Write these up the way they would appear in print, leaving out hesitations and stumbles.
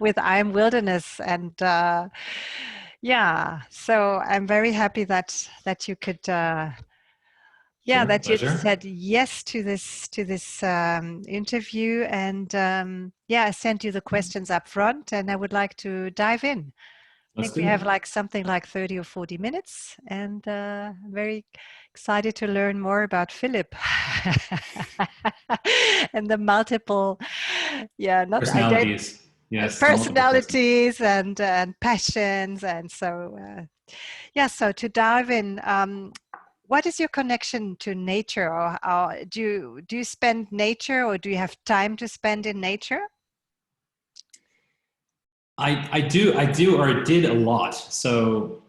with I'm Wilderness, and yeah, so I'm very happy that you could. Yeah, Sure, that you pleasure. said yes to this interview, and yeah, I sent you the questions up front, and I would like to dive in. I Let's think we do have it. like something like 30 or 40 minutes, and I'm very excited to learn more about Philip and the multiple, yeah, not Personalities. Yes, the multiple person. personalities and passions, and so yeah. So to dive in, what is your connection to nature, or do you spend nature, or do you have time to spend in nature? I do, or did a lot. So,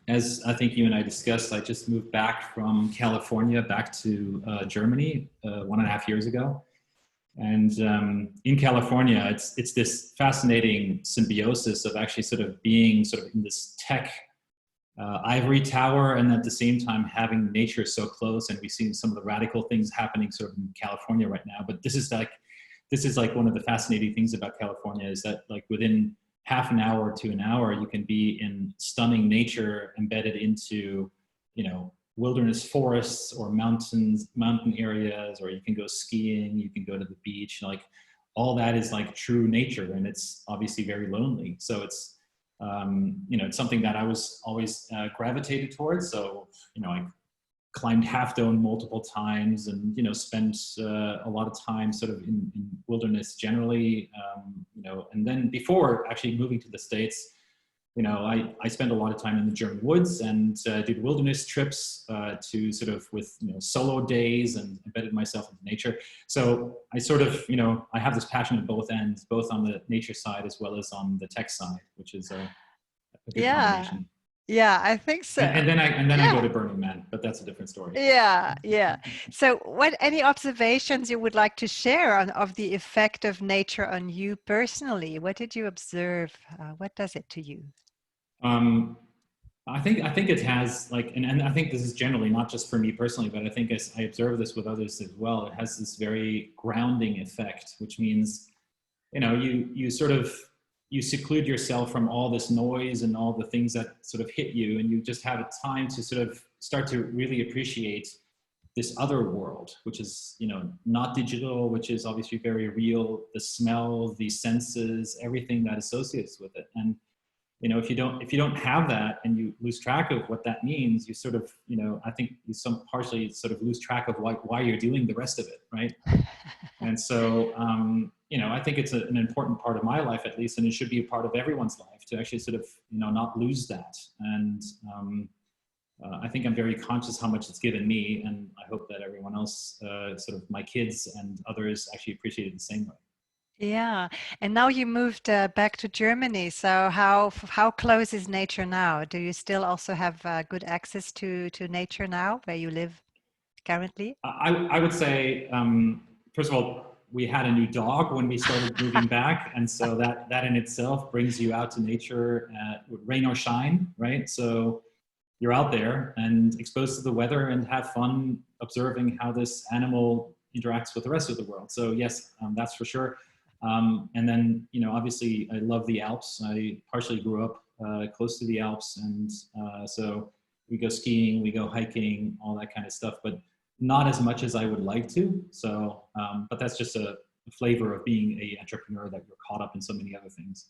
as I think you and I discussed, I just moved back from California back to Germany 1.5 years ago. And in California, it's this fascinating symbiosis of actually sort of being sort of in this tech ivory tower, and at the same time having nature so close. And we've seen some of the radical things happening sort of in California right now. But this is like one of the fascinating things about California, is that like within half an hour to an hour, you can be in stunning nature embedded into, wilderness forests or mountain areas, or you can go skiing, you can go to the beach, like all that is like true nature. And it's obviously very lonely. So it's something that I was always gravitated towards. So, I climbed Half Dome multiple times, and spent a lot of time sort of in wilderness generally. And then before actually moving to the States, I spent a lot of time in the German woods, and did wilderness trips to sort of with solo days, and embedded myself into nature. So I sort of I have this passion at both ends, both on the nature side as well as on the tech side, which is a good Yeah, combination. yeah, I think so. And then I go Yeah, to Burning Man, but that's a different story. yeah, yeah. So, what any observations you would like to share on of the effect of nature on you personally? What did you observe? What does it to you? Um, I think it has like, and I think this is generally not just for me personally, but I think as I observe this with others as well, it has this very grounding effect, which means you sort of you seclude yourself from all this noise and all the things that sort of hit you, and you just have a time to sort of start to really appreciate this other world, which is not digital, which is obviously very real, the smell, the senses, everything that associates with it. And if you don't have that, and you lose track of what that means, you sort of I think you some partially sort of lose track of why you're doing the rest of it, right? And so I think it's an important part of my life, at least, and it should be a part of everyone's life, to actually sort of not lose that. And I think I'm very conscious how much it's given me, and I hope that everyone else, sort of my kids and others, actually appreciate it the same way. Yeah, and now you moved back to Germany. So how close is nature now? Do you still also have good access to nature now where you live currently? I would say, first of all, we had a new dog when we started moving back, and so that in itself brings you out to nature, rain or shine, right? So you're out there and exposed to the weather, and have fun observing how this animal interacts with the rest of the world. So yes, that's for sure. And then obviously, I love the Alps. I partially grew up close to the Alps, and so we go skiing, we go hiking, all that kind of stuff. But not as much as I would like to. So, but that's just a flavor of being an entrepreneur, that you're caught up in so many other things.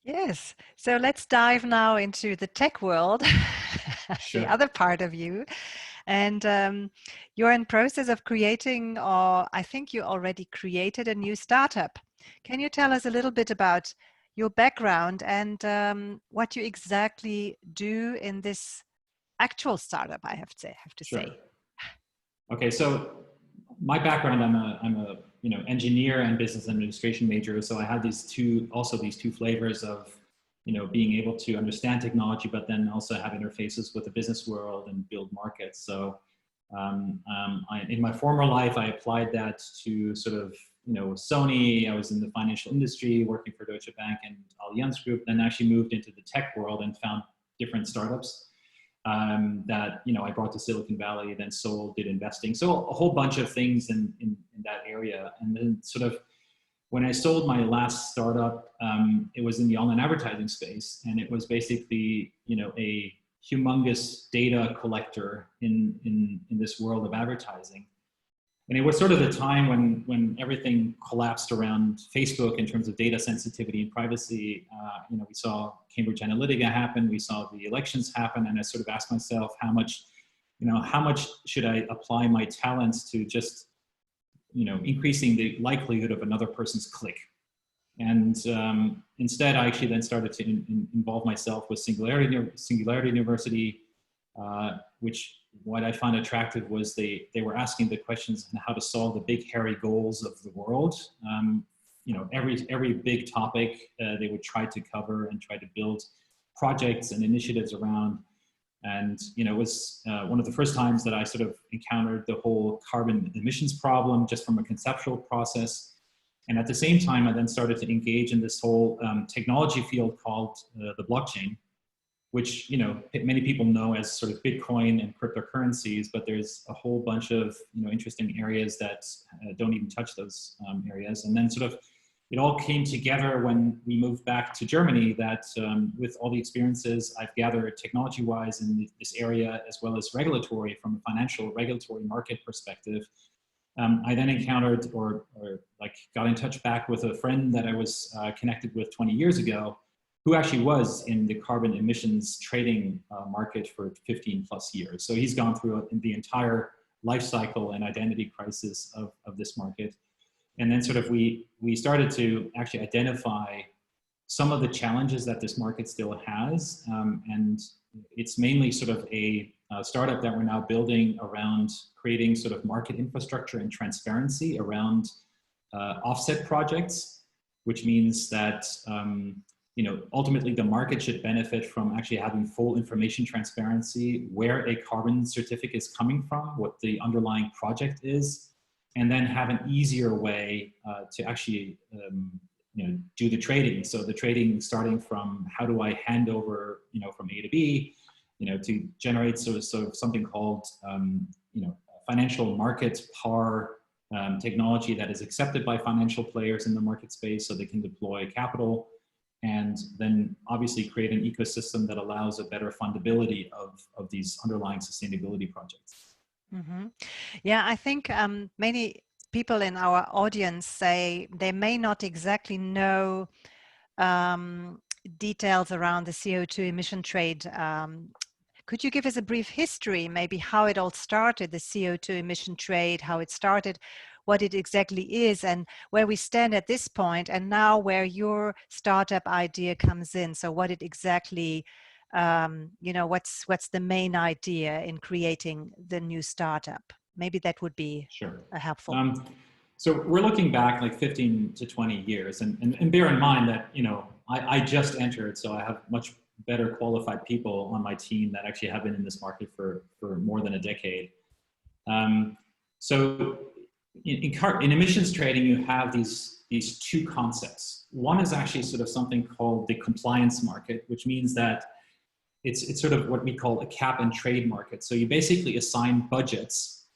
Yes. So let's dive now into the tech world, the Sure. other part of you. And you're in process of creating, or I think you already created a new startup. Can you tell us a little bit about your background and what you exactly do in this actual startup, I have to Sure. say. Okay. So my background, I'm a engineer and business administration major. So I had these two flavors of being able to understand technology, but then also have interfaces with the business world and build markets. So in my former life, I applied that to sort of Sony. I was in the financial industry working for Deutsche Bank and Allianz Group, then actually moved into the tech world and found different startups that I brought to Silicon Valley, then sold, did investing, so a whole bunch of things in that area. And then sort of when I sold my last startup, it was in the online advertising space, and it was basically, you know, a humongous data collector in this world of advertising. And it was sort of the time when everything collapsed around Facebook in terms of data sensitivity and privacy. You know, we saw Cambridge Analytica happen, we saw the elections happen, and I sort of asked myself how much should I apply my talents to just, you know, increasing the likelihood of another person's click. And instead, I actually then started to involve myself with Singularity University, which what I found attractive was they were asking the questions on how to solve the big hairy goals of the world. You know, every big topic they would try to cover and try to build projects and initiatives around. And, you know, it was one of the first times that I sort of encountered the whole carbon emissions problem just from a conceptual process. And at the same time, I then started to engage in this whole technology field called the blockchain, which, you know, many people know as sort of Bitcoin and cryptocurrencies, but there's a whole bunch of, you know, interesting areas that don't even touch those areas. And then sort of it all came together when we moved back to Germany, that with all the experiences I've gathered technology-wise in this area, as well as regulatory, from a financial regulatory market perspective, I then encountered or like got in touch back with a friend that I was connected with 20 years ago, who actually was in the carbon emissions trading market for 15 plus years. So he's gone through the entire life cycle and identity crisis of this market. And then sort of we started to actually identify some of the challenges that this market still has. And it's mainly sort of a startup that we're now building around creating sort of market infrastructure and transparency around offset projects, which means that you know, ultimately the market should benefit from actually having full information transparency, where a carbon certificate is coming from, what the underlying project is, and then have an easier way to actually you know, do the trading. So the trading starting from how do I hand over, you know, from A to B, you know, to generate sort of something called you know, financial market par technology that is accepted by financial players in the market space so they can deploy capital, and then obviously create an ecosystem that allows a better fundability of these underlying sustainability projects. Mm-hmm. Yeah, I think many people in our audience say they may not exactly know details around the CO2 emission trade. Could you give us a brief history, maybe how it all started, the CO2 emission trade, how it started, what it exactly is, and where we stand at this point, and now where your startup idea comes in? So what it exactly, you know, what's the main idea in creating the new startup? Maybe that would be Sure. Helpful. So we're looking back like 15 to 20 years, and bear in mind that, you know, I just entered, so I have much better qualified people on my team that actually have been in this market for more than a decade. So in emissions trading, you have these two concepts. One is actually sort of something called the compliance market, which means that it's sort of what we call a cap and trade market. So you basically assign budgets,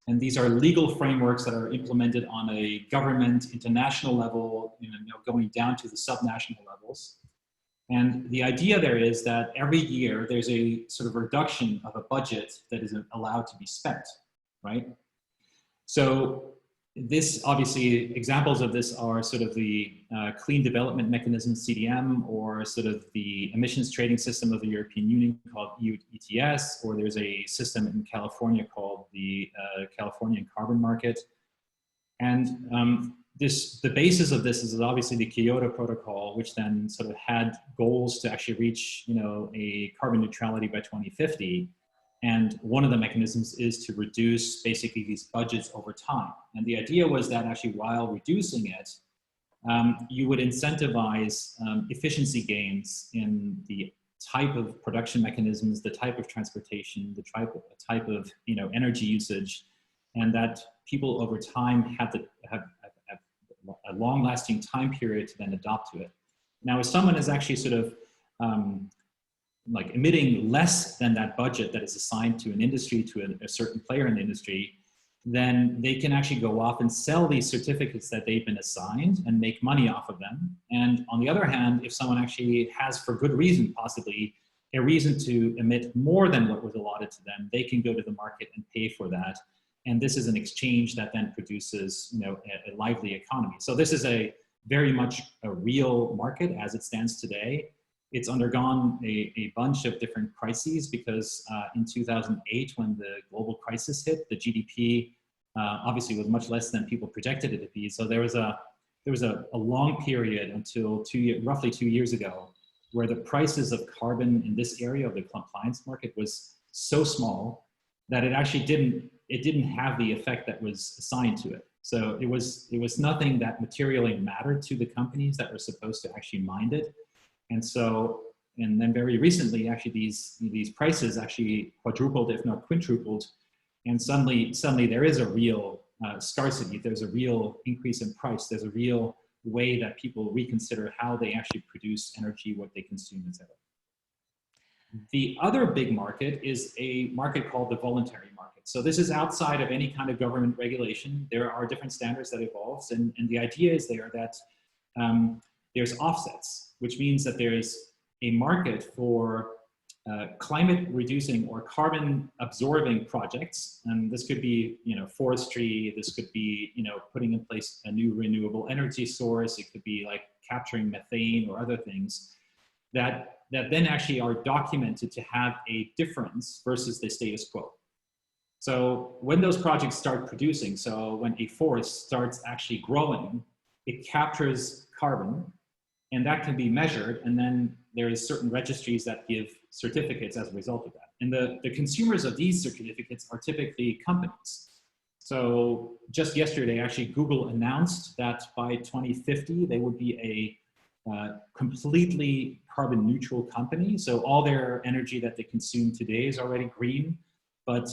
and these are legal frameworks that are implemented on a government, international level, you know, going down to the subnational levels. And the idea there is that every year there's a sort of reduction of a budget that is allowed to be spent, right? So this, obviously, examples of this are sort of the Clean Development Mechanism, CDM, or sort of the emissions trading system of the European Union called EU ETS, or there's a system in California called the Californian Carbon Market. And the basis of this is obviously the Kyoto Protocol, which then sort of had goals to actually reach, you know, a carbon neutrality by 2050. And one of the mechanisms is to reduce basically these budgets over time. And the idea was that actually while reducing it, you would incentivize efficiency gains in the type of production mechanisms, the type of transportation, the type of, you know, energy usage, and that people over time have a long-lasting time period to then adopt to it. Now, if someone is actually sort of like emitting less than that budget that is assigned to an industry, to a certain player in the industry, then they can actually go off and sell these certificates that they've been assigned and make money off of them. And on the other hand, if someone actually has, for good reason, possibly a reason to emit more than what was allotted to them, they can go to the market and pay for that. And this is an exchange that then produces, you know, a lively economy. So this is a very much a real market as it stands today. It's undergone a bunch of different crises because in 2008, when the global crisis hit, the GDP obviously was much less than people projected it to be. So there was a long period until roughly 2 years ago, where the prices of carbon in this area of the compliance market was so small that it actually didn't have the effect that was assigned to it. So it was nothing that materially mattered to the companies that were supposed to actually mine it. And so, and then very recently, actually these prices actually quadrupled, if not quintupled. And suddenly there is a real scarcity. There's a real increase in price. There's a real way that people reconsider how they actually produce energy, what they consume, etc. The other big market is a market called the voluntary market. So this is outside of any kind of government regulation. There are different standards that evolve, and the idea is there that there's offsets, which means that there's a market for climate reducing or carbon absorbing projects. And this could be, you know, forestry, this could be, you know, putting in place a new renewable energy source. It could be like capturing methane or other things that then actually are documented to have a difference versus the status quo. So when those projects start producing, so when a forest starts actually growing, it captures carbon, and that can be measured, and then there's certain registries that give certificates as a result of that. And the consumers of these certificates are typically companies. So just yesterday, actually, Google announced that by 2050, they would be a completely carbon neutral company. So all their energy that they consume today is already green, but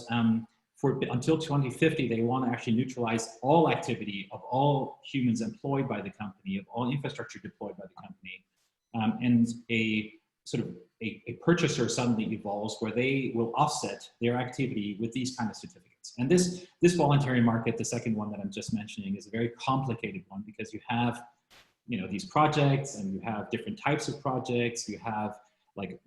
until 2050, they want to actually neutralize all activity of all humans employed by the company, of all infrastructure deployed by the company. And a purchaser suddenly evolves where they will offset their activity with these kind of certificates. And this voluntary market, the second one that I'm just mentioning, is a very complicated one because you have, you know, these projects, and you have different types of projects. You have like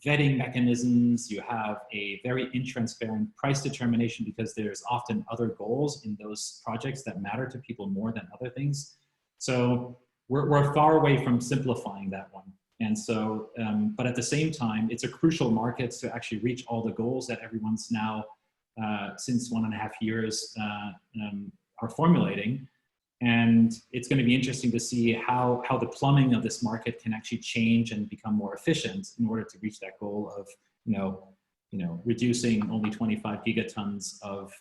vetting mechanisms. You have a very intransparent price determination because there's often other goals in those projects that matter to people more than other things. So we're far away from simplifying that one. And so, but at the same time, it's a crucial market to actually reach all the goals that everyone's now, since 1.5 years, are formulating. And it's going to be interesting to see how the plumbing of this market can actually change and become more efficient in order to reach that goal of, you know, reducing only 25 gigatons of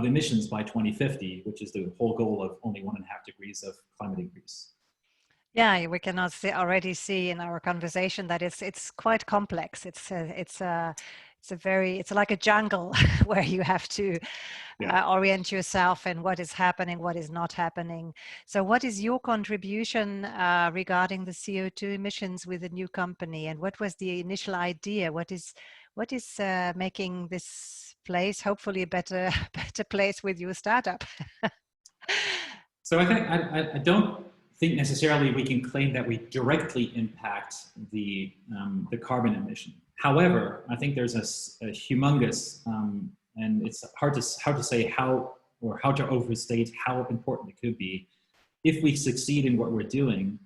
emissions by 2050, which is the whole goal of only 1.5 degrees of climate increase. Yeah, we can already see in our conversation that it's quite complex. It's like a jungle where you have to orient yourself in what is happening, what is not happening. So what is your contribution regarding the CO2 emissions with the new company, and what was the initial idea? What is making this place hopefully a better place with your startup? So I think I don't think necessarily we can claim that we directly impact the carbon emission. However, I think there's a humongous, and it's hard to say how to overstate how important it could be. If we succeed in what we're doing,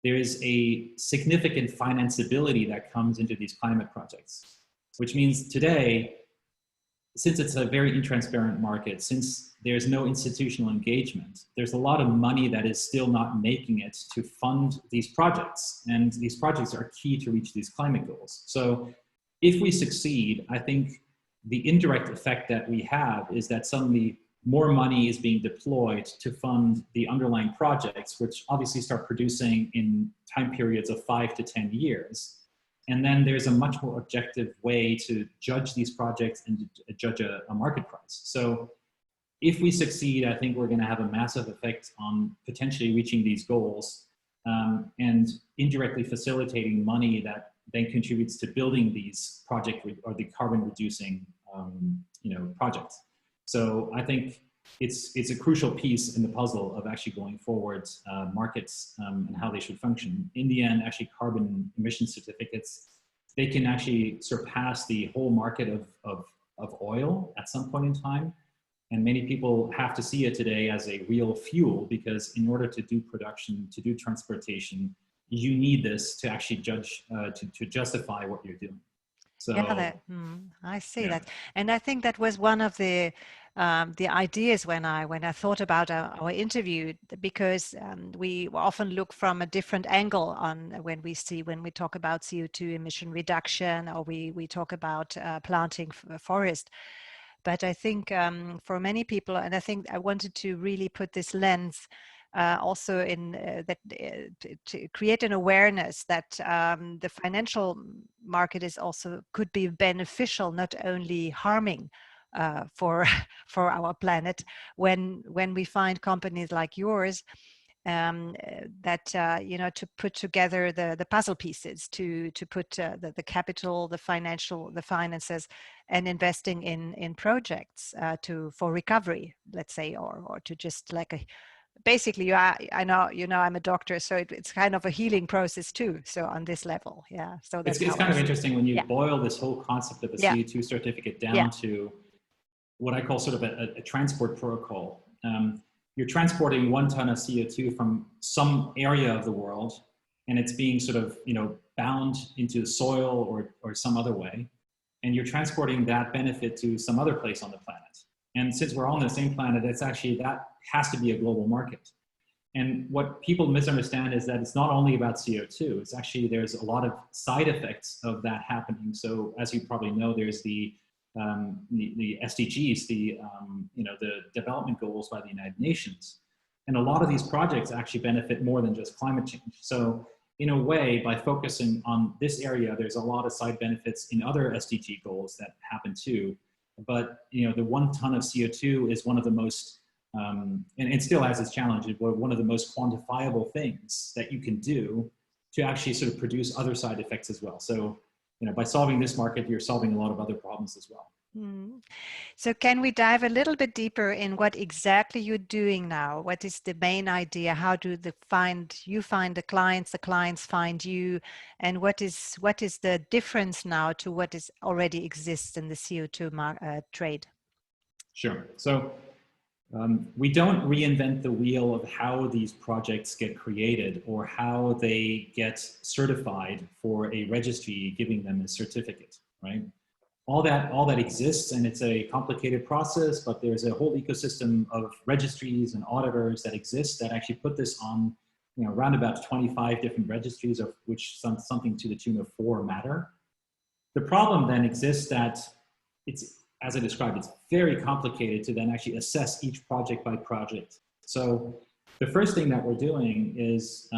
there is a significant financeability that comes into these climate projects, which means today, since it's a very intransparent market, since there's no institutional engagement, there's a lot of money that is still not making it to fund these projects. And these projects are key to reach these climate goals. So if we succeed, I think the indirect effect that we have is that suddenly more money is being deployed to fund the underlying projects, which obviously start producing in time periods of 5 to 10 years. And then there's a much more objective way to judge these projects and to judge a market price. So if we succeed, I think we're going to have a massive effect on potentially reaching these goals, and indirectly facilitating money that then contributes to building these project or the carbon reducing projects. So I think it's a crucial piece in the puzzle of actually going forward markets and how they should function. In the end, actually carbon emission certificates, they can actually surpass the whole market of oil at some point in time. And many people have to see it today as a real fuel, because in order to do production, to do transportation, you need this to actually judge, to justify what you're doing. So, I see yeah. that, and I think that was one of the ideas when I thought about our interview, because we often look from a different angle on when we talk about CO2 emission reduction, or we talk about planting forest. But I think for many people, and I think I wanted to really put this lens also in that to create an awareness that the financial market is also could be beneficial, not only harming for for our planet, when we find companies like yours that you know, to put together the puzzle pieces, to put the capital, the finances, and investing in projects for recovery, let's say, or to just like a basically, I know, you know, I'm a doctor, so it's kind of a healing process too. So on this level, yeah. So that's It's how I kind of see it. interesting when you Yeah, boil this whole concept of a yeah, CO2 certificate yeah. down to what I call sort of a transport protocol. You're transporting 1 ton of CO2 from some area of the world, and it's being sort of, you know, bound into soil or some other way, and you're transporting that benefit to some other place on the planet. And since we're all on the same planet, it's actually, that has to be a global market. And what people misunderstand is that it's not only about CO2, it's actually, there's a lot of side effects of that happening. So as you probably know, there's the SDGs, you know, the development goals by the United Nations. And a lot of these projects actually benefit more than just climate change. So in a way, by focusing on this area, there's a lot of side benefits in other SDG goals that happen too. But, you know, the 1 ton of CO2 is one of the most, and it still has its challenges, but one of the most quantifiable things that you can do to actually sort of produce other side effects as well. So, you know, by solving this market, you're solving a lot of other problems as well. Mm. So can we dive a little bit deeper in what exactly you're doing now? What is the main idea? How do you find the clients find you, and what is the difference now to what is already exists in the CO2 trade? Sure. So we don't reinvent the wheel of how these projects get created or how they get certified for a registry giving them a certificate, right? All that exists, and it's a complicated process, but there's a whole ecosystem of registries and auditors that exist that actually put this on, you know, around about 25 different registries, of which something to the tune of 4 matter. The problem then exists that it's, as I described, it's very complicated to then actually assess each project by project. So the first thing that we're doing is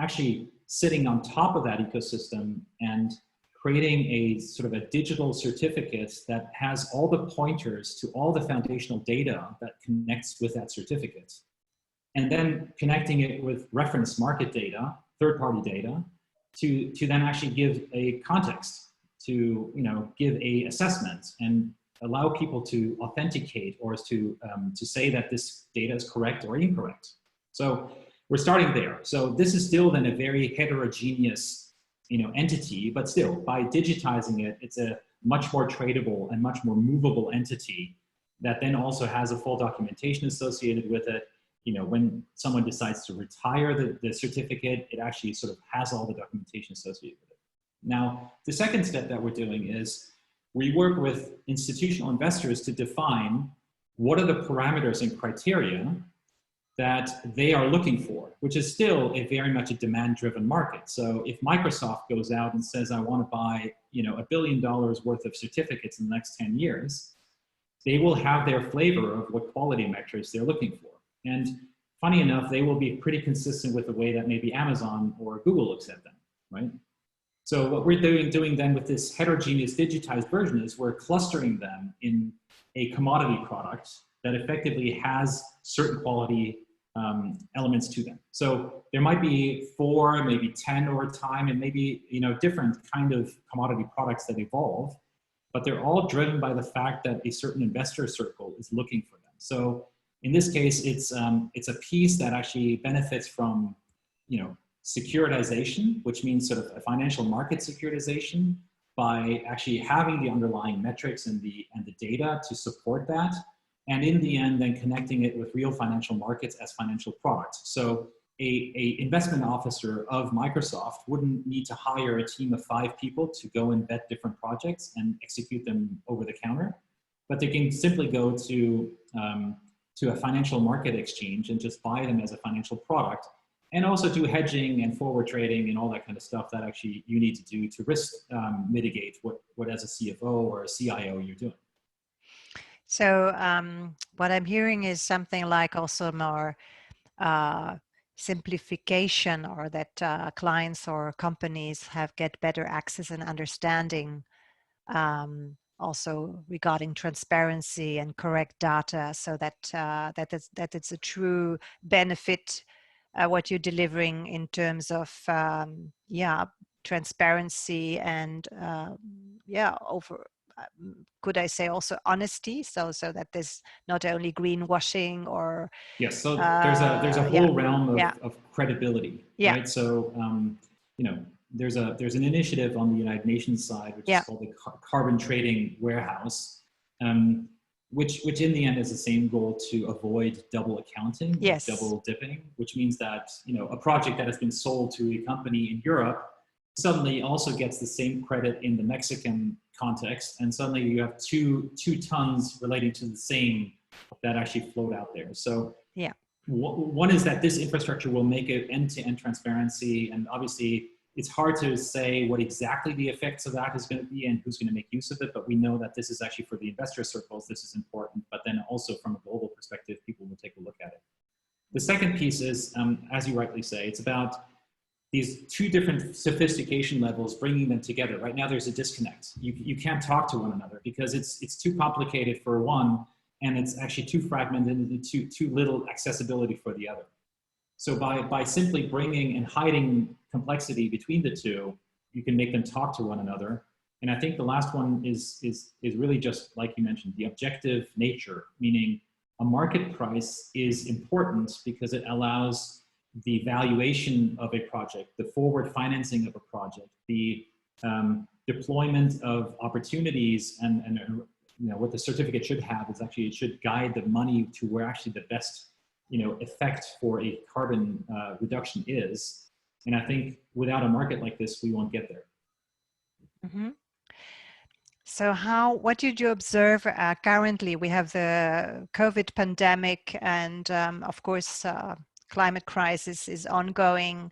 actually sitting on top of that ecosystem and creating a sort of a digital certificate that has all the pointers to all the foundational data that connects with that certificate. And then connecting it with reference market data, third-party data, to then actually give a context, to, you know, give a assessment and allow people to authenticate or to say that this data is correct or incorrect. So we're starting there. So this is still then a very heterogeneous, you know, entity, but still by digitizing it, it's a much more tradable and much more movable entity that then also has a full documentation associated with it. You know, when someone decides to retire the certificate, it actually sort of has all the documentation associated with it. Now, the second step that we're doing is we work with institutional investors to define what are the parameters and criteria that they are looking for, which is still a very much a demand-driven market. So if Microsoft goes out and says, I want to buy, you know, $1 billion worth of certificates in the next 10 years, they will have their flavor of what quality metrics they're looking for. And funny enough, they will be pretty consistent with the way that maybe Amazon or Google looks at them, right? So what we're doing then with this heterogeneous digitized version is we're clustering them in a commodity product that effectively has certain quality elements to them. So there might be 4, maybe 10 over time, and maybe, you know, different kind of commodity products that evolve. but they're all driven by the fact that a certain investor circle is looking for them. So in this case, it's a piece that actually benefits from, securitization, which means sort of a financial market securitization, by actually having the underlying metrics and the data to support that, and in the end, then connecting it with real financial markets as financial products. So a investment officer of Microsoft wouldn't need to hire a team of 5 people to go and vet different projects and execute them over the counter, but they can simply go to a financial market exchange and just buy them as a financial product, and also do hedging and forward trading and all that kind of stuff that actually you need to do to risk mitigate what as a CFO or a CIO you're doing. So what I'm hearing is something like also more simplification, or that clients or companies get better access and understanding, also regarding transparency and correct data, so that that it's a true benefit what you're delivering in terms of transparency and could I say also honesty, so that there's not only greenwashing or yes. So there's a whole realm of credibility, right? So there's an initiative on the United Nations side, which is called the Carbon Trading Warehouse, which in the end is the same goal to avoid double accounting, double dipping, which means that a project that has been sold to a company in Europe suddenly also gets the same credit in the Mexican context, and suddenly you have two tons relating to the same that actually float out there. So one is that this infrastructure will make it end-to-end transparency, and obviously it's hard to say what exactly the effects of that is going to be and who's going to make use of it, but we know that this is actually for the investor circles, this is important, but then also from a global perspective, people will take a look at it. The second piece is, as you rightly say, it's about these 2 different sophistication levels, bringing them together. Right now there's a disconnect. You can't talk to one another because it's too complicated for one, and it's actually too fragmented and too little accessibility for the other. So by simply bringing and hiding complexity between the 2, you can make them talk to one another. And I think the last one is really just like you mentioned, the objective nature, meaning a market price is important because it allows the valuation of a project, the forward financing of a project, the deployment of opportunities, and what the certificate should have is actually it should guide the money to where actually the best effect for a carbon reduction is. And I think without a market like this, we won't get there. Mm-hmm. So what did you observe currently? We have the COVID pandemic, and of course, climate crisis is ongoing.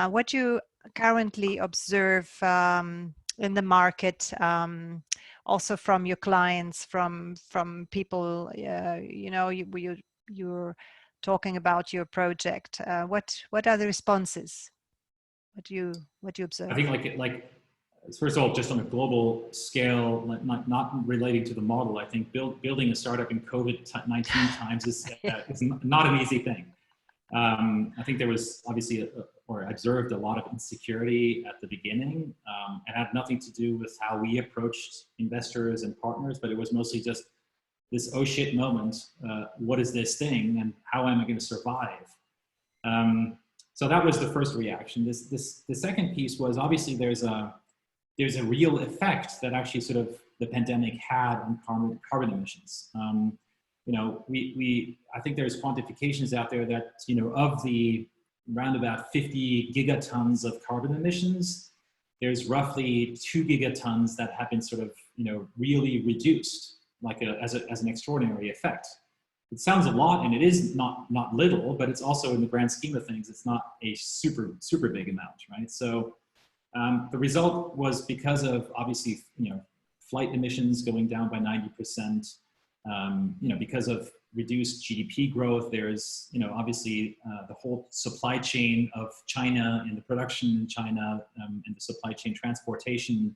What do you currently observe in the market, also from your clients, from people, you're talking about your project. What are the responses? What do you observe? I think like first of all, just on a global scale, not relating to the model, I think building a startup in COVID-19 times is not an easy thing. I think there was obviously or observed a lot of insecurity at the beginning. It had nothing to do with how we approached investors and partners, but it was mostly just this oh shit moment. What is this thing, and how am I going to survive? So that was the first reaction. The second piece was obviously there's a real effect that actually sort of the pandemic had on carbon emissions. I think there's quantifications out there that, of the round about 50 gigatons of carbon emissions, there's roughly 2 gigatons that have been sort of, really reduced, like as an extraordinary effect. It sounds a lot, and it is not little, but it's also in the grand scheme of things, it's not a super big amount, right? So the result was because of obviously, flight emissions going down by 90%, because of reduced GDP growth, there's, obviously the whole supply chain of China and the production in China and the supply chain transportation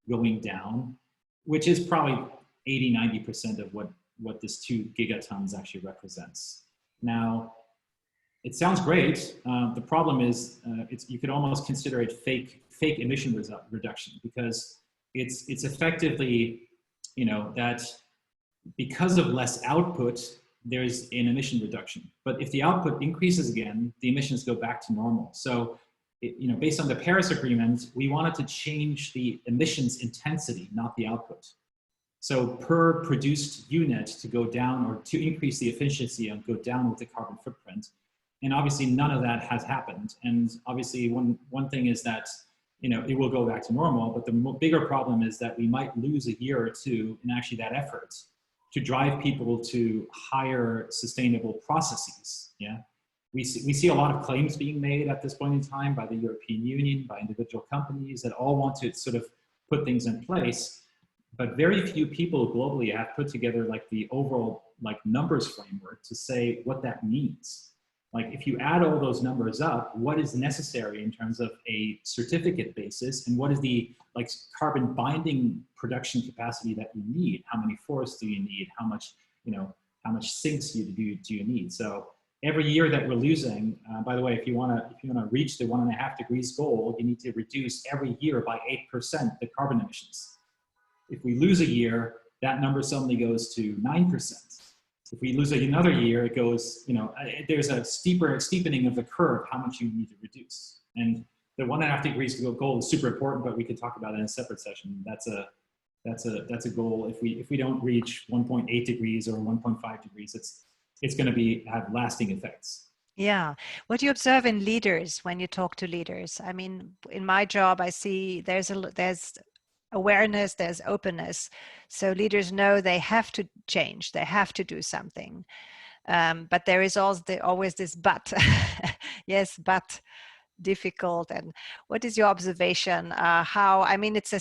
going down, which is probably 80–90% of what this 2 gigatons actually represents. Now, it sounds great. The problem is, you could almost consider it fake emission reduction, because it's effectively, that because of less output, there's an emission reduction. But if the output increases again, the emissions go back to normal. So, based on the Paris Agreement, we wanted to change the emissions intensity, not the output. So per produced unit to go down, or to increase the efficiency and go down with the carbon footprint. And obviously none of that has happened. And obviously one thing is that, it will go back to normal, but the bigger problem is that we might lose a year or two in actually that effort to drive people to higher sustainable processes. Yeah. We see a lot of claims being made at this point in time by the European Union, by individual companies that all want to sort of put things in place. But very few people globally have put together like the overall like numbers framework to say what that means. Like if you add all those numbers up, what is necessary in terms of a certificate basis, and what is the like carbon binding production capacity that you need? How many forests do you need? How much, how much sinks do you need? So every year that we're losing, by the way, if you wanna reach the 1.5 degrees goal, you need to reduce every year by 8% the carbon emissions. If we lose a year, that number suddenly goes to 9%. If we lose another year, it goes, there's a steepening of the curve, how much you need to reduce. And the 1.5 degrees goal is super important, but we could talk about it in a separate session. That's a goal. If we don't reach 1.8 degrees or 1.5 degrees, it's going to have lasting effects. Yeah. What do you observe in leaders when you talk to leaders? I mean, in my job, I see there's awareness, there's openness. So leaders know they have to change, they have to do something. But there is always this but. Yes, but difficult. And what is your observation? I mean, it's a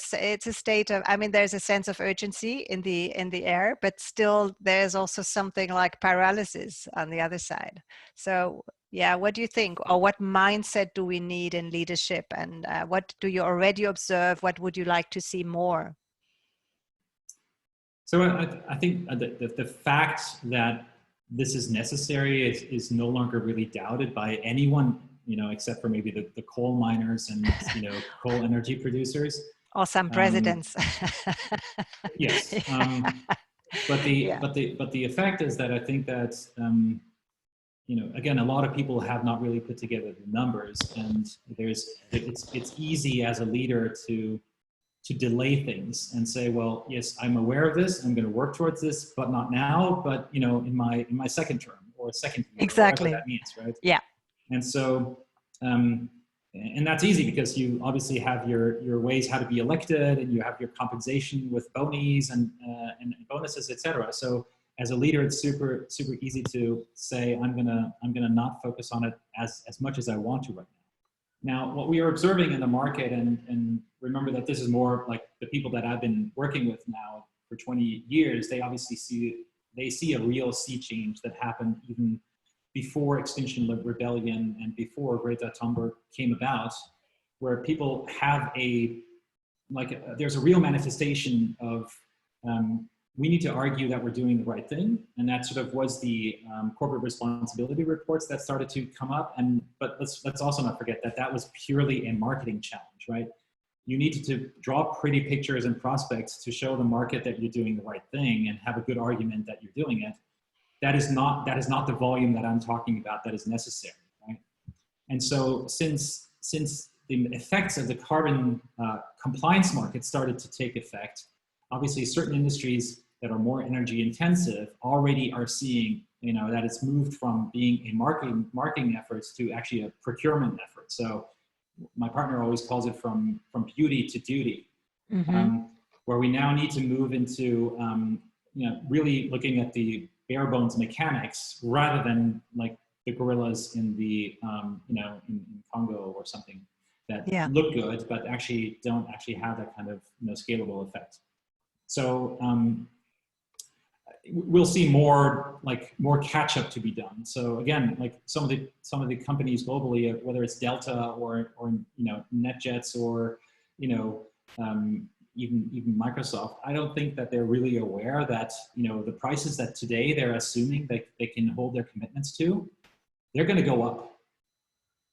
state of, I mean, there's a sense of urgency in the air, but still there's also something like paralysis on the other side. So yeah, what do you think? Or what mindset do we need in leadership? And what do you already observe? What would you like to see more? So I think the fact that this is necessary is no longer really doubted by anyone, except for maybe the coal miners and, coal energy producers. Or some presidents. Yes. But the effect is that I think that, again, a lot of people have not really put together the numbers, and it's easy as a leader to delay things and say, well, yes, I'm aware of this, I'm going to work towards this, but not now, but in my second term or second year, exactly, whatever that means, right? Yeah. And so, and that's easy because you obviously have your ways how to be elected, and you have your compensation with bonies and bonuses, etc. So as a leader, it's super easy to say, I'm gonna not focus on it as much as I want to right now. Now, what we are observing in the market, and remember that this is more like the people that I've been working with now for 20 years, they obviously see a real sea change that happened even before Extinction Rebellion and before Greta Thunberg came about, where people have there's a real manifestation of, we need to argue that we're doing the right thing. And that sort of was the corporate responsibility reports that started to come up. But let's also not forget that was purely a marketing challenge, right? You need to draw pretty pictures and prospects to show the market that you're doing the right thing and have a good argument that you're doing it. That is not the volume that I'm talking about that is necessary, right? And so since the effects of the carbon compliance market started to take effect, obviously certain industries that are more energy intensive already are seeing, that it's moved from being a marketing efforts to actually a procurement effort. So my partner always calls it from beauty to duty, where we now need to move into, really looking at the bare bones mechanics rather than like the gorillas in the, in Congo or something that look good, but actually don't actually have that kind of scalable effect. So we'll see more catch up to be done. So again, like some of the companies globally, whether it's Delta or NetJets or even Microsoft, I don't think that they're really aware that the prices that today they're assuming they can hold their commitments to, they're going to go up.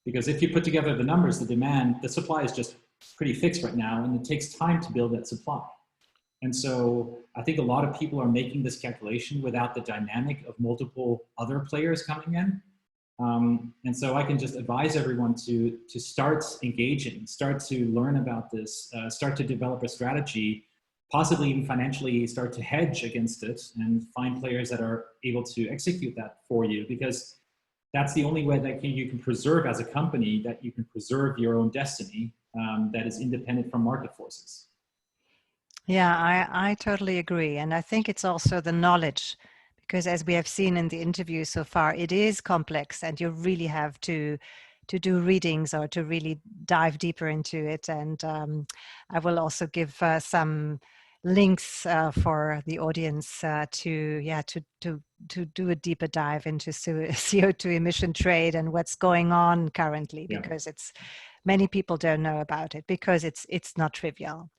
Because if you put together the numbers, the supply is just pretty fixed right now, and it takes time to build that supply. And so I think a lot of people are making this calculation without the dynamic of multiple other players coming in. And so I can just advise everyone to start engaging, start to learn about this, start to develop a strategy, possibly even financially start to hedge against it and find players that are able to execute that for you, because that's the only way that you can preserve as a company, that you can preserve your own destiny, that is independent from market forces. Yeah, I totally agree. And I think it's also the knowledge, because as we have seen in the interview so far, it is complex and you really have to do readings or to really dive deeper into it. And I will also give some links for the audience to do a deeper dive into CO2 emission trade and what's going on currently, because it's many people don't know about it because it's not trivial.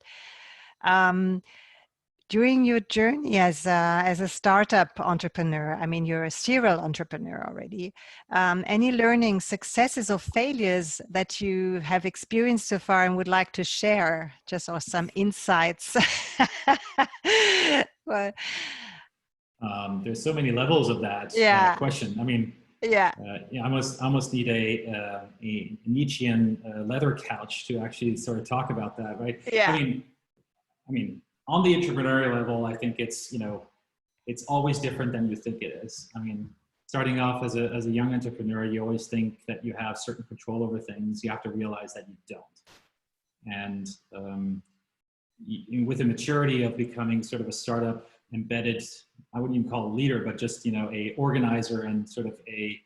During your journey as a startup entrepreneur, I mean, you're a serial entrepreneur already. Any learning, successes or failures that you have experienced so far and would like to share, just or some insights? Well, there's so many levels of that question. I mean, I almost need a Nietzschean leather couch to actually sort of talk about that, right? I mean, on the entrepreneurial level, I think it's, it's always different than you think it is. I mean, starting off as a young entrepreneur, you always think that you have certain control over things. You have to realize that you don't. And with the maturity of becoming sort of a startup embedded, I wouldn't even call it a leader, but just, a organizer and sort of a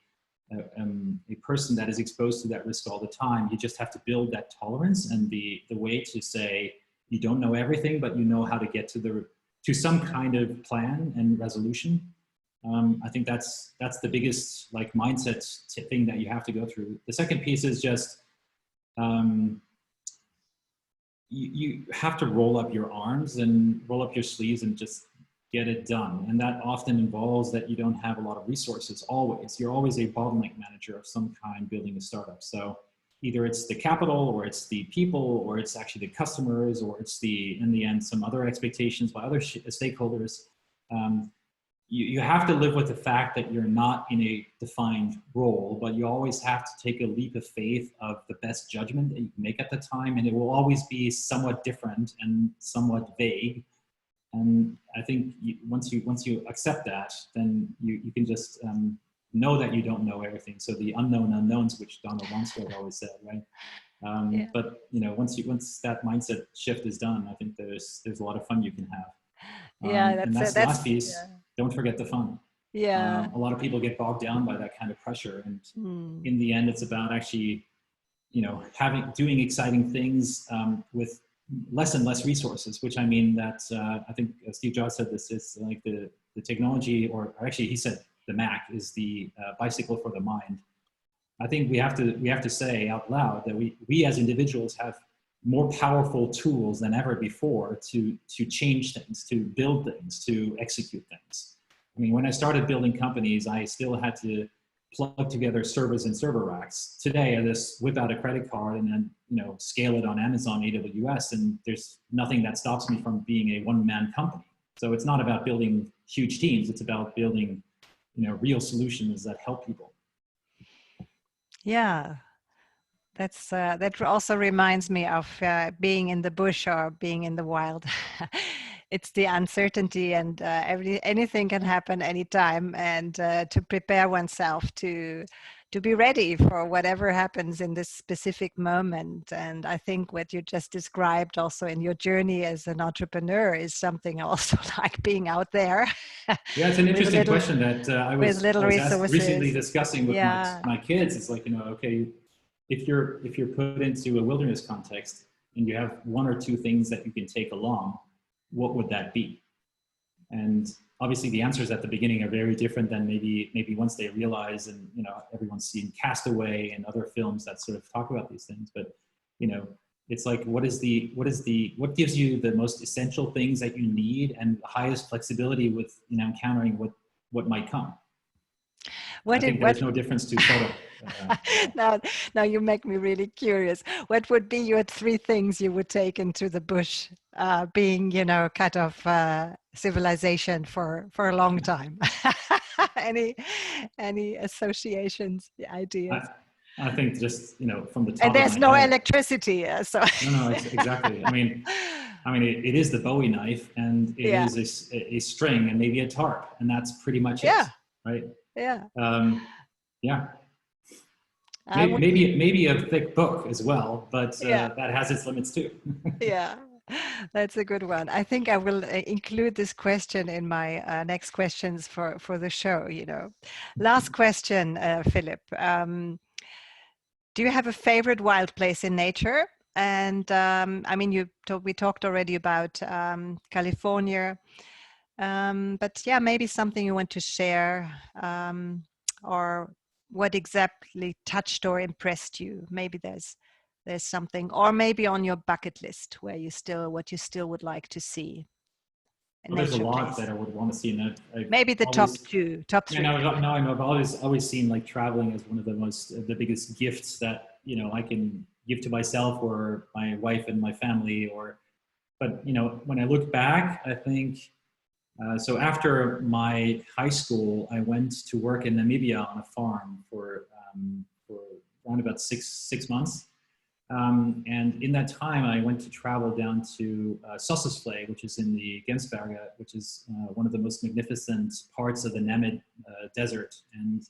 person that is exposed to that risk all the time, you just have to build that tolerance and the way to say, you don't know everything, but you know how to get to some kind of plan and resolution. I think that's the biggest mindset thing that you have to go through. The second piece is just you have to roll up your arms and roll up your sleeves and just get it done. And that often involves that you don't have a lot of resources always. You're always a bottleneck manager of some kind building a startup. So either it's the capital, or it's the people, or it's actually the customers, or it's in the end, some other expectations by other stakeholders. You have to live with the fact that you're not in a defined role, but you always have to take a leap of faith of the best judgment that you can make at the time. And it will always be somewhat different and somewhat vague. And I think once you accept that, then you can just know that you don't know everything. So the unknown unknowns, which Donald Rumsfeld always said, right? But once that mindset shift is done, I think there's a lot of fun you can have. And that's the last piece. Yeah. Don't forget the fun. Yeah. A lot of people get bogged down by that kind of pressure, and in the end, it's about actually, doing exciting things with less and less resources. Which I mean that I think Steve Jobs said this is like the technology, or actually he said the Mac is the bicycle for the mind. I think we have to say out loud that we as individuals have more powerful tools than ever before to change things, to build things, to execute things. I mean, when I started building companies, I still had to plug together servers and server racks. Today, I just whip out a credit card and then scale it on Amazon AWS, and there's nothing that stops me from being a one-man company. So it's not about building huge teams; it's about building real solutions that help people. Yeah. That also reminds me of being in the bush or being in the wild. It's the uncertainty, and anything can happen anytime, and to prepare oneself to be ready for whatever happens in this specific moment. And I think what you just described also in your journey as an entrepreneur is something also like being out there. Yeah, it's an interesting question that I was recently discussing with my kids. It's like, okay, if you're put into a wilderness context and you have one or two things that you can take along, what would that be? And obviously the answers at the beginning are very different than maybe once they realize, and everyone's seen Castaway and other films that sort of talk about these things. But it's like, what gives you the most essential things that you need and the highest flexibility with encountering what might come? What I think what there's no difference to photo. now, now you make me really curious. What would be your three things you would take into the bush, being, you know, kind of civilization for a long time? any any associations, I, ideas? I think just, you know, from the And top of there's my no head. electricity, so No, exactly. I mean, it is the Bowie knife, and it yeah, is a string, and maybe a tarp, and that's pretty much it, yeah, right? yeah. Um, yeah, I would, maybe a thick book as well, but yeah. that has its limits too. Yeah, that's a good one. I think I will include this question in my next questions for the show. You know, last question, Philip. Do you have a favorite wild place in nature? And I mean, we talked already about California, but yeah, maybe something you want to share, or what exactly touched or impressed you. Maybe there's something, or maybe on your bucket list where what you still would like to see, a Well, there's a nature lot place. that I would want to see, and I've Maybe the top always, two, top yeah, three. no, I know. I've always seen like traveling as one of the biggest gifts that, you know, I can give to myself or my wife and my family. Or, but you know, when I look back, I think so. After my high school, I went to work in Namibia on a farm for around about six months. And in that time, I went to travel down to Sossusvlei, which is in the Gensberge, which is one of the most magnificent parts of the Namib Desert. And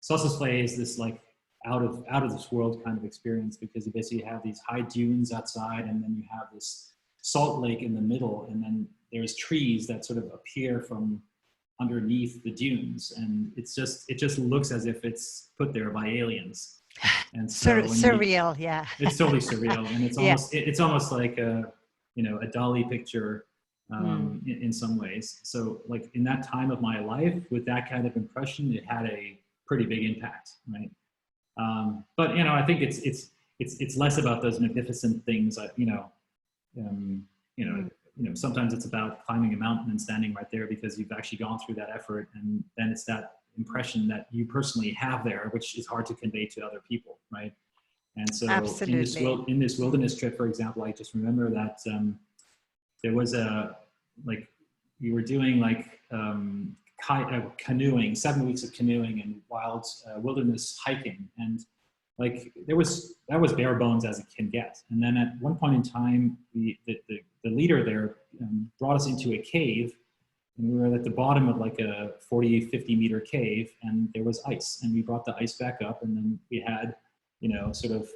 Sossusvlei is this like out of this world kind of experience, because you basically have these high dunes outside, and then you have this salt lake in the middle, and then there's trees that sort of appear from underneath the dunes, and it just looks as if it's put there by aliens. And so when you Surreal, yeah. it's totally surreal, and Yeah. it's almost like a, you know, a Dali picture Mm. in some ways. So like in that time of my life, with that kind of impression, it had a pretty big impact, right? But you know, I think it's less about those magnificent things. Um, you know, Mm. sometimes it's about climbing a mountain and standing right there because you've actually gone through that effort, and then it's that impression that you personally have there, which is hard to convey to other people, right? And so Absolutely. in this wilderness trip, for example, I just remember that there was a like we were doing like canoeing, 7 weeks of canoeing and wild wilderness hiking, and like that was bare bones as it can get. And then at one point in time, the leader there brought us into a cave, and we were at the bottom of like a 40-50 meter cave, and there was ice, and we brought the ice back up, and then we had, you know, sort of,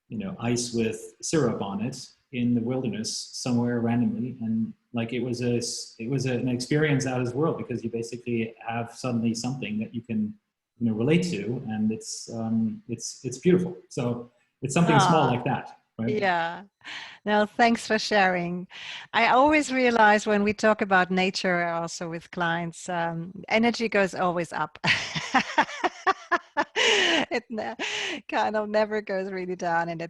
you know, ice with syrup on it in the wilderness somewhere randomly. And like it was an experience out of this world, because you basically have suddenly something that you can, you know, relate to, and it's beautiful. So it's something small Ah, like that, right? yeah. No, thanks for sharing. I always realize when we talk about nature, also with clients, energy goes always up. Kind of never goes really down, and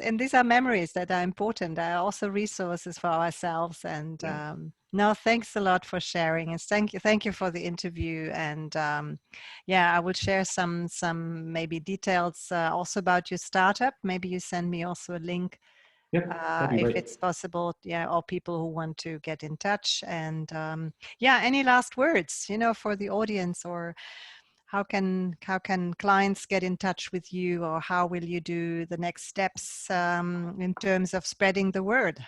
and these are memories that are important. Are also resources for ourselves. And Yeah. no, thanks a lot for sharing, and thank you for the interview. And yeah, I will share some maybe details also about your startup. Maybe you send me also a link Yep, that'd be if great. it's possible, yeah, or people who want to get in touch. And yeah, any last words, you know, for the audience, or how can clients get in touch with you, or how will you do the next steps in terms of spreading the word?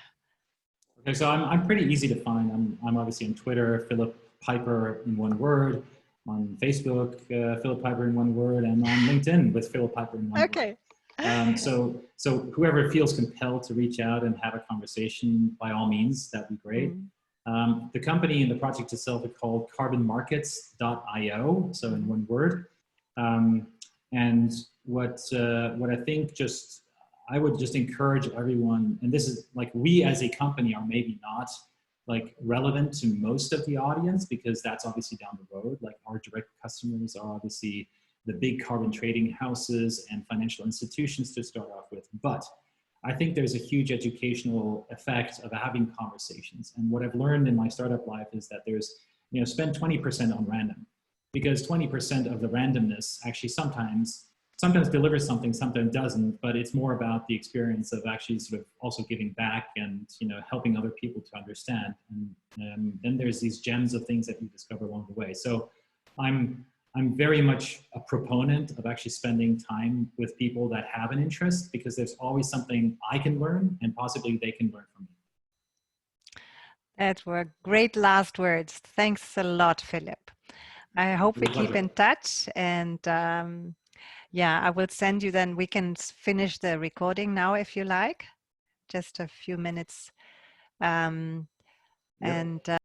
Okay, so I'm pretty easy to find. I'm obviously on Twitter, Philipp Pieper in one word, on Facebook, Philipp Pieper in one word, and on LinkedIn with Philipp Pieper in one word. Okay. So whoever feels compelled to reach out and have a conversation, by all means, that'd be great. Mm, The company and the project itself are called carbonmarkets.io, so in mm, one word. Um, and what I think just I would just encourage everyone, and this is like, we as a company are maybe not like relevant to most of the audience, because that's obviously down the road. Like our direct customers are obviously the big carbon trading houses and financial institutions to start off with. But I think there's a huge educational effect of having conversations. And what I've learned in my startup life is that there's, you know, spend 20% on random. because 20% of the randomness actually sometimes delivers something, sometimes doesn't, but it's more about the experience of actually sort of also giving back and, you know, helping other people to understand. And then there's these gems of things that you discover along the way. So I'm very much a proponent of actually spending time with people that have an interest, because there's always something I can learn and possibly they can learn from me. That were great last words. Thanks a lot, Philipp. I hope we keep in touch, and yeah, I will send you, then we can finish the recording now if you like, just a few minutes. Yep. And